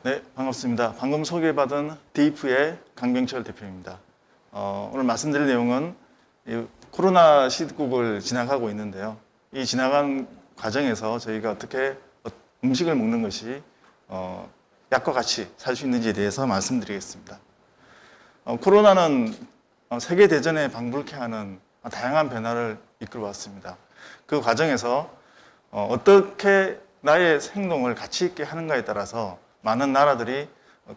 네, 반갑습니다. 방금 소개받은 디프의 강병철 대표입니다. 오늘 말씀드릴 내용은 이 코로나 시국을 지나가고 있는데요. 이 지나간 과정에서 저희가 어떻게 음식을 먹는 것이 약과 같이 살 수 있는지에 대해서 말씀드리겠습니다. 코로나는 세계 대전에 방불케 하는 다양한 변화를 이끌어 왔습니다. 그 과정에서 어떻게 나의 행동을 가치 있게 하는가에 따라서 많은 나라들이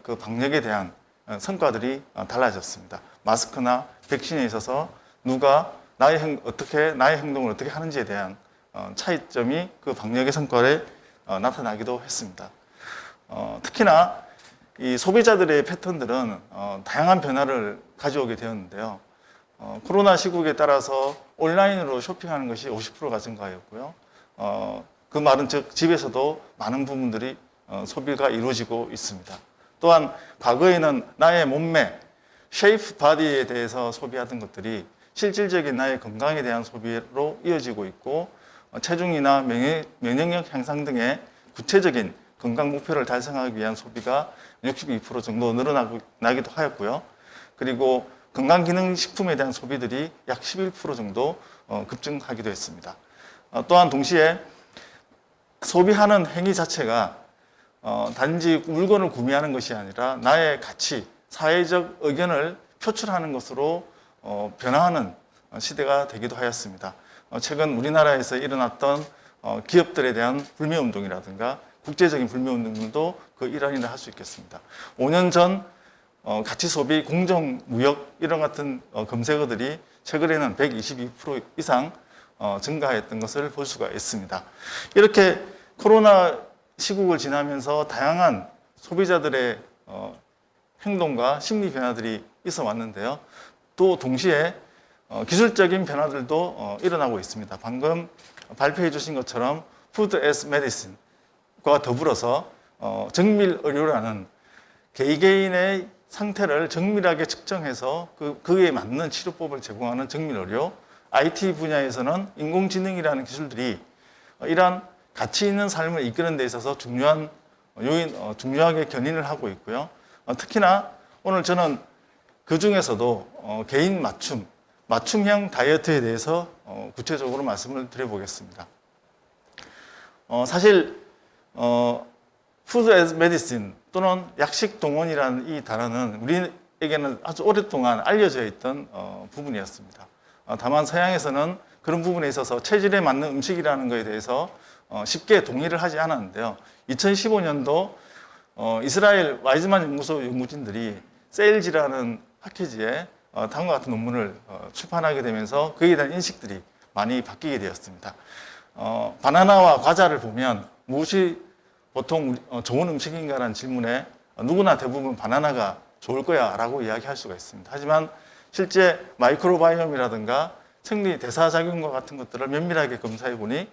그 방역에 대한 성과들이 달라졌습니다. 마스크나 백신에 있어서 누가 나의 행동을 어떻게 하는지에 대한 차이점이 그 방역의 성과에 나타나기도 했습니다. 특히나 이 소비자들의 패턴들은 다양한 변화를 가져오게 되었는데요. 코로나 시국에 따라서 온라인으로 쇼핑하는 것이 50%가 증가하였고요. 그 말은 즉 집에서도 많은 부분들이 소비가 이루어지고 있습니다. 또한 과거에는 나의 몸매, 쉐이프 바디에 대해서 소비하던 것들이 실질적인 나의 건강에 대한 소비로 이어지고 있고 체중이나 면역력 향상 등의 구체적인 건강 목표를 달성하기 위한 소비가 62% 정도 늘어나기도 하였고요. 그리고 건강기능식품에 대한 소비들이 약 11% 정도 급증하기도 했습니다. 또한 동시에 소비하는 행위 자체가 단지 물건을 구매하는 것이 아니라 나의 가치, 사회적 의견을 표출하는 것으로 변화하는 시대가 되기도 하였습니다. 최근 우리나라에서 일어났던 기업들에 대한 불매운동이라든가 국제적인 불매운동도 그 일환이라 할 수 있겠습니다. 5년 전 가치 소비, 공정, 무역 이런 같은 검색어들이 최근에는 122% 이상 증가했던 것을 볼 수가 있습니다. 이렇게 코로나 시국을 지나면서 다양한 소비자들의 행동과 심리 변화들이 있어 왔는데요. 또 동시에 기술적인 변화들도 일어나고 있습니다. 방금 발표해 주신 것처럼 Food as Medicine과 더불어서 정밀 의료라는 개개인의 상태를 정밀하게 측정해서 그에 맞는 치료법을 제공하는 정밀 의료, IT 분야에서는 인공지능이라는 기술들이 이러한 가치 있는 삶을 이끄는 데 있어서 중요하게 견인을 하고 있고요. 특히나 오늘 저는 그 중에서도 개인 맞춤형 다이어트에 대해서 구체적으로 말씀을 드려보겠습니다. 사실 Food as Medicine 또는 약식 동원이라는 이 단어는 우리에게는 아주 오랫동안 알려져 있던 부분이었습니다. 다만 서양에서는 그런 부분에 있어서 체질에 맞는 음식이라는 것에 대해서 쉽게 동의를 하지 않았는데요. 2015년도 이스라엘 와이즈만 연구소 연구진들이 세일즈라는 학회지에 다음과 같은 논문을 출판하게 되면서 그에 대한 인식들이 많이 바뀌게 되었습니다. 바나나와 과자를 보면 무엇이 보통 좋은 음식인가라는 질문에 누구나 대부분 바나나가 좋을 거야 라고 이야기할 수가 있습니다. 하지만 실제 마이크로바이옴이라든가 생리 대사작용과 같은 것들을 면밀하게 검사해 보니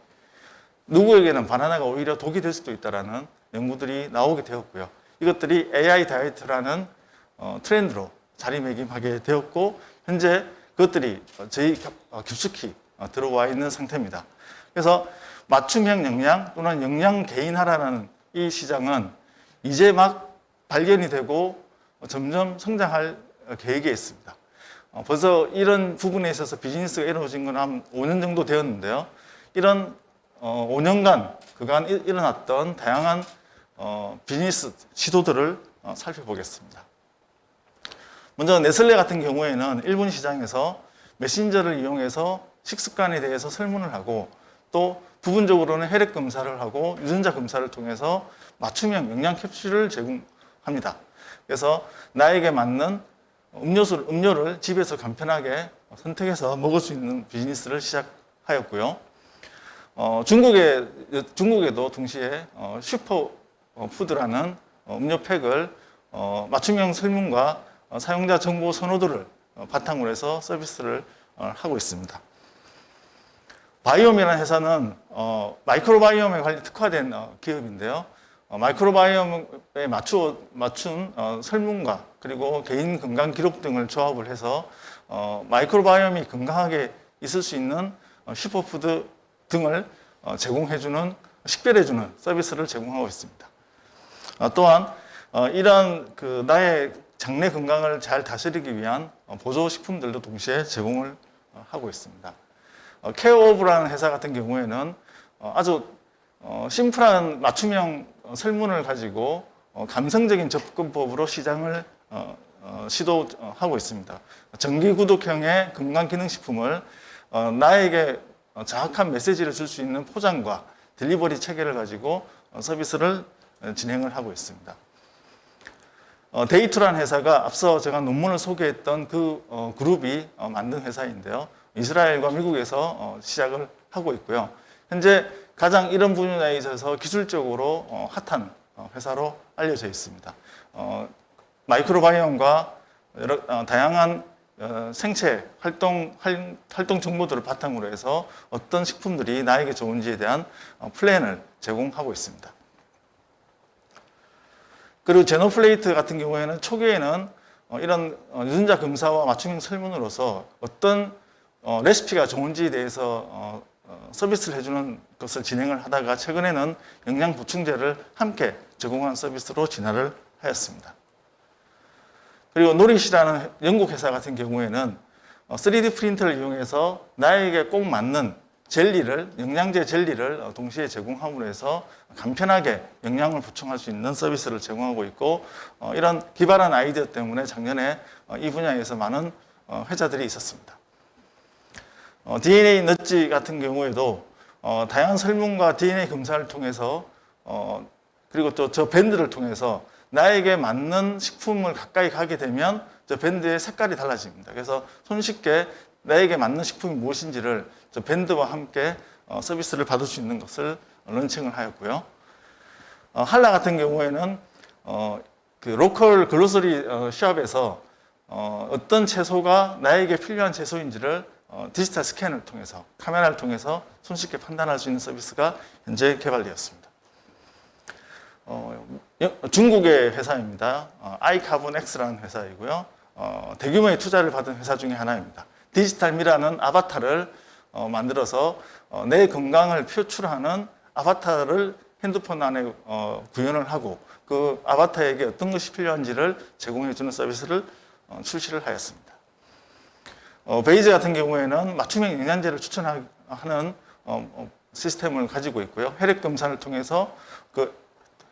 누구에게는 바나나가 오히려 독이 될 수도 있다는 연구들이 나오게 되었고요. 이것들이 AI 다이어트라는 트렌드로 자리매김하게 되었고 현재 그것들이 저희 깊숙이 들어와 있는 상태입니다. 그래서 맞춤형 영양 또는 영양 개인화라는 이 시장은 이제 막 발견이 되고 점점 성장할 계획에 있습니다. 벌써 이런 부분에 있어서 비즈니스가 이루어진 건 한 5년 정도 되었는데요. 이런 5년간 그간 일어났던 다양한 비즈니스 시도들을 살펴보겠습니다. 먼저 네슬레 같은 경우에는 일본 시장에서 메신저를 이용해서 식습관에 대해서 설문을 하고 또 부분적으로는 혈액 검사를 하고 유전자 검사를 통해서 맞춤형 영양 캡슐을 제공합니다. 그래서 나에게 맞는 음료를 집에서 간편하게 선택해서 먹을 수 있는 비즈니스를 시작하였고요. 중국에도 동시에 슈퍼푸드라는 음료팩을 맞춤형 설문과 사용자 정보 선호도를 바탕으로 해서 서비스를 하고 있습니다. 바이옴이라는 회사는 마이크로바이옴에 관련 특화된 기업인데요. 마이크로바이옴에 맞춘 설문과 그리고 개인 건강 기록 등을 조합을 해서 마이크로바이옴이 건강하게 있을 수 있는 슈퍼푸드 등을 제공해주는, 식별해주는 서비스를 제공하고 있습니다. 또한 이런 나의 장내 건강을 잘 다스리기 위한 보조 식품들도 동시에 제공을 하고 있습니다. 케어오브라는 회사 같은 경우에는 아주 심플한 맞춤형 설문을 가지고 감성적인 접근법으로 시장을 시도하고 있습니다. 정기구독형의 건강기능식품을 나에게 정확한 메시지를 줄 수 있는 포장과 딜리버리 체계를 가지고 서비스를 진행을 하고 있습니다. 데이투라는 회사가 앞서 제가 논문을 소개했던 그 그룹이 만든 회사인데요. 이스라엘과 미국에서 시작을 하고 있고요. 현재 가장 이런 분야에 있어서 기술적으로 핫한 회사로 알려져 있습니다. 마이크로바이옴과 여러 다양한 생체 활동 정보들을 바탕으로 해서 어떤 식품들이 나에게 좋은지에 대한 플랜을 제공하고 있습니다. 그리고 제노플레이트 같은 경우에는 초기에는 이런 유전자 검사와 맞춤형 설문으로서 어떤 레시피가 좋은지에 대해서 서비스를 해주는 것을 진행을 하다가 최근에는 영양 보충제를 함께 제공하는 서비스로 진화를 하였습니다. 그리고 노릿이라는 영국 회사 같은 경우에는 3D 프린터를 이용해서 나에게 꼭 맞는 영양제 젤리를 동시에 제공함으로 해서 간편하게 영양을 보충할 수 있는 서비스를 제공하고 있고, 이런 기발한 아이디어 때문에 작년에 이 분야에서 많은 회자들이 있었습니다. DNA 넛지 같은 경우에도 다양한 설문과 DNA 검사를 통해서 그리고 또 저 밴드를 통해서 나에게 맞는 식품을 가까이 가게 되면 저 밴드의 색깔이 달라집니다. 그래서 손쉽게 나에게 맞는 식품이 무엇인지를 저 밴드와 함께 서비스를 받을 수 있는 것을 런칭을 하였고요. 한라 같은 경우에는 그 로컬 글로서리 숍에서 어떤 채소가 나에게 필요한 채소인지를 디지털 스캔을 통해서, 카메라를 통해서 손쉽게 판단할 수 있는 서비스가 현재 개발되었습니다. 중국의 회사입니다. 아이카본엑스라는 회사이고요. 대규모의 투자를 받은 회사 중에 하나입니다. 디지털미라는 아바타를 만들어서 내 건강을 표출하는 아바타를 핸드폰 안에 구현을 하고 그 아바타에게 어떤 것이 필요한지를 제공해주는 서비스를 출시를 하였습니다. 베이즈 같은 경우에는 맞춤형 영양제를 추천하는 시스템을 가지고 있고요. 혈액 검사를 통해서 그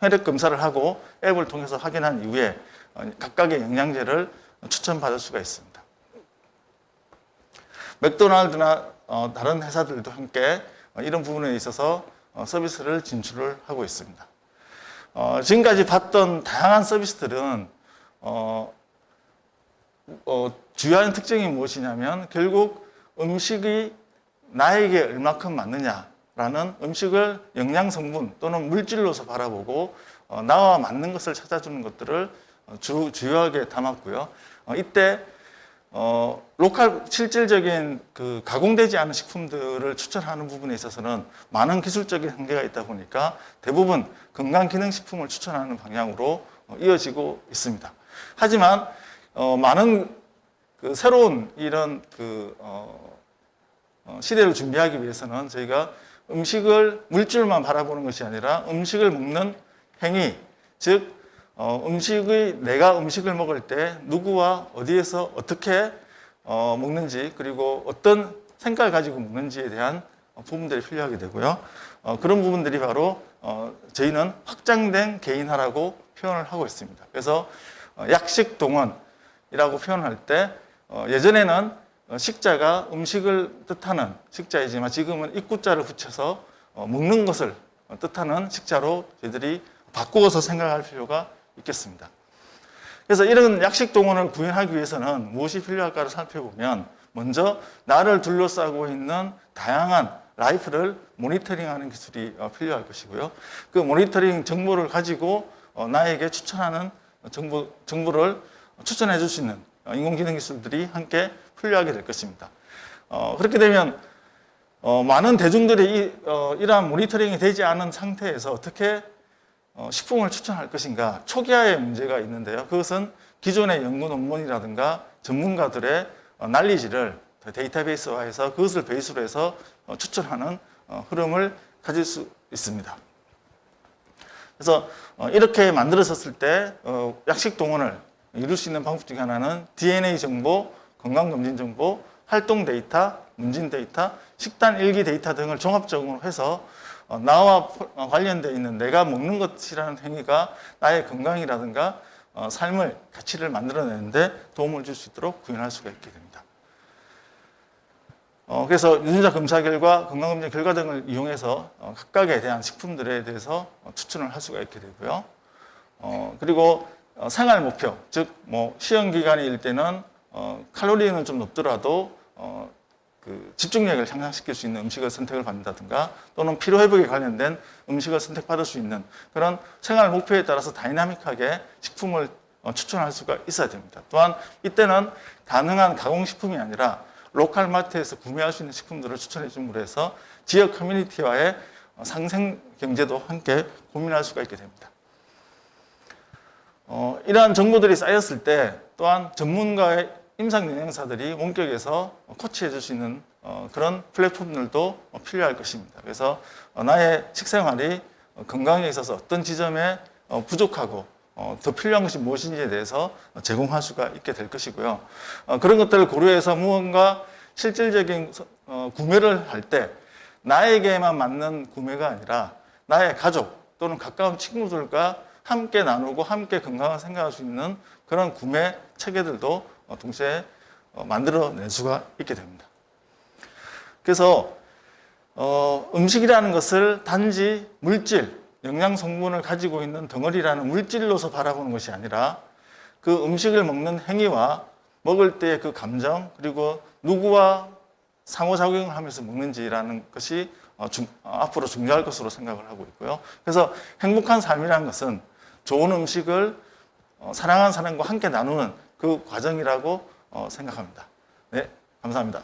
혈액 검사를 하고 앱을 통해서 확인한 이후에 각각의 영양제를 추천받을 수가 있습니다. 맥도날드나 다른 회사들도 함께 이런 부분에 있어서 서비스를 진출을 하고 있습니다. 지금까지 봤던 다양한 서비스들은 주요한 특징이 무엇이냐면 결국 음식이 나에게 얼마큼 맞느냐라는 음식을 영양 성분 또는 물질로서 바라보고 나와 맞는 것을 찾아주는 것들을 주요하게 담았고요. 이때 로컬 실질적인 그 가공되지 않은 식품들을 추천하는 부분에 있어서는 많은 기술적인 한계가 있다 보니까 대부분 건강기능식품을 추천하는 방향으로 이어지고 있습니다. 하지만 많은 그 새로운 이런 그 시대를 준비하기 위해서는 저희가 음식을 물질만 바라보는 것이 아니라 음식을 먹는 행위, 즉 내가 음식을 먹을 때 누구와 어디에서 어떻게 먹는지 그리고 어떤 생각을 가지고 먹는지에 대한 부분들이 필요하게 되고요. 그런 부분들이 바로 저희는 확장된 개인화라고 표현을 하고 있습니다. 그래서 약식 동원이라고 표현할 때 예전에는 식자가 음식을 뜻하는 식자이지만 지금은 입구자를 붙여서 먹는 것을 뜻하는 식자로 저희들이 바꾸어서 생각할 필요가 있겠습니다. 그래서 이런 약식 동원을 구현하기 위해서는 무엇이 필요할까를 살펴보면 먼저 나를 둘러싸고 있는 다양한 라이프를 모니터링하는 기술이 필요할 것이고요. 그 모니터링 정보를 가지고 나에게 추천하는 정보를 추천해 줄 수 있는 인공지능 기술들이 함께 필요하게 될 것입니다. 그렇게 되면 많은 대중들이 이러한 모니터링이 되지 않은 상태에서 어떻게 식품을 추천할 것인가 초기화의 문제가 있는데요. 그것은 기존의 연구 논문이라든가 전문가들의 난리지를 데이터베이스화해서 그것을 베이스로 해서 추천하는 흐름을 가질 수 있습니다. 그래서 이렇게 만들어졌을 때 약식 동원을 이룰 수 있는 방법 중에 하나는 DNA 정보, 건강검진 정보, 활동 데이터, 문진 데이터, 식단 일기 데이터 등을 종합적으로 해서 나와 관련되어 있는 내가 먹는 것이라는 행위가 나의 건강이라든가 삶을, 가치를 만들어내는데 도움을 줄 수 있도록 구현할 수가 있게 됩니다. 그래서 유전자 검사 결과, 건강검진 결과 등을 이용해서 각각에 대한 식품들에 대해서 추천을 할 수가 있게 되고요. 그리고 생활 목표, 즉 뭐 시험 기간일 때는 칼로리는 좀 높더라도 그 집중력을 향상시킬 수 있는 음식을 선택을 받는다든가 또는 피로 회복에 관련된 음식을 선택받을 수 있는 그런 생활 목표에 따라서 다이나믹하게 식품을 추천할 수가 있어야 됩니다. 또한 이때는 가능한 가공식품이 아니라 로컬 마트에서 구매할 수 있는 식품들을 추천해 줌으로 해서 지역 커뮤니티와의 상생 경제도 함께 고민할 수가 있게 됩니다. 이러한 정보들이 쌓였을 때 또한 전문가의 임상 영양사들이 원격에서 코치해 줄 수 있는 그런 플랫폼들도 필요할 것입니다. 그래서 나의 식생활이 건강에 있어서 어떤 지점에 부족하고 더 필요한 것이 무엇인지에 대해서 제공할 수가 있게 될 것이고요. 그런 것들을 고려해서 무언가 실질적인 구매를 할 때 나에게만 맞는 구매가 아니라 나의 가족 또는 가까운 친구들과 함께 나누고 함께 건강을 생각할 수 있는 그런 구매 체계들도 동시에 만들어낼 수가 있게 됩니다. 그래서 음식이라는 것을 단지 물질, 영양 성분을 가지고 있는 덩어리라는 물질로서 바라보는 것이 아니라 그 음식을 먹는 행위와 먹을 때의 그 감정 그리고 누구와 상호작용을 하면서 먹는지라는 것이 앞으로 중요할 것으로 생각을 하고 있고요. 그래서 행복한 삶이라는 것은 좋은 음식을 사랑하는 사람과 함께 나누는 그 과정이라고 생각합니다. 네, 감사합니다.